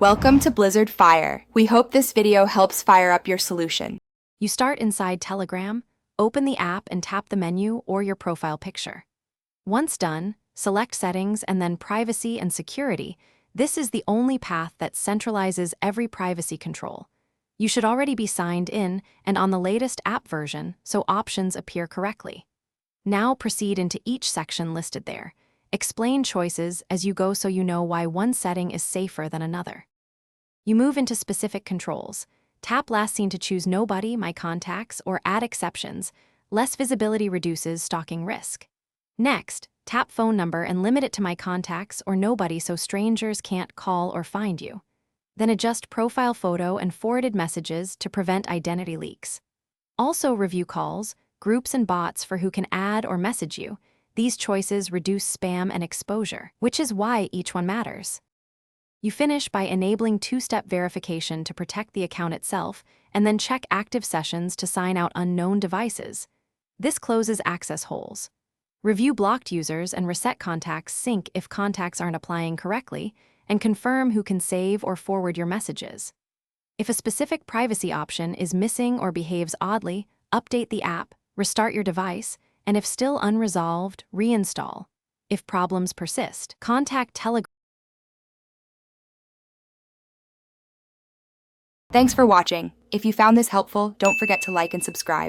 Welcome to Blizzard Fire. We hope this video helps fire up your solution. You start inside Telegram, open the app and tap the menu or your profile picture. Once done, select Settings and then Privacy and Security. This is the only path that centralizes every privacy control. You should already be signed in and on the latest app version, so options appear correctly. Now proceed into each section listed there. Explain choices as you go so you know why one setting is safer than another. You move into specific controls. Tap Last Seen to choose Nobody, My Contacts, or add exceptions. Less visibility reduces stalking risk. Next, tap Phone Number and limit it to My Contacts or Nobody so strangers can't call or find you. Then adjust Profile Photo and Forwarded Messages to prevent identity leaks. Also review calls, groups and bots for who can add or message you. These choices reduce spam and exposure, which is why each one matters. You finish by enabling two-step verification to protect the account itself, and then check active sessions to sign out unknown devices. This closes access holes. Review blocked users and reset contacts sync if contacts aren't applying correctly, and confirm who can save or forward your messages. If a specific privacy option is missing or behaves oddly, update the app, restart your device, and if still unresolved, reinstall. If problems persist, contact Telegram. Thanks for watching. If you found this helpful, don't forget to like and subscribe.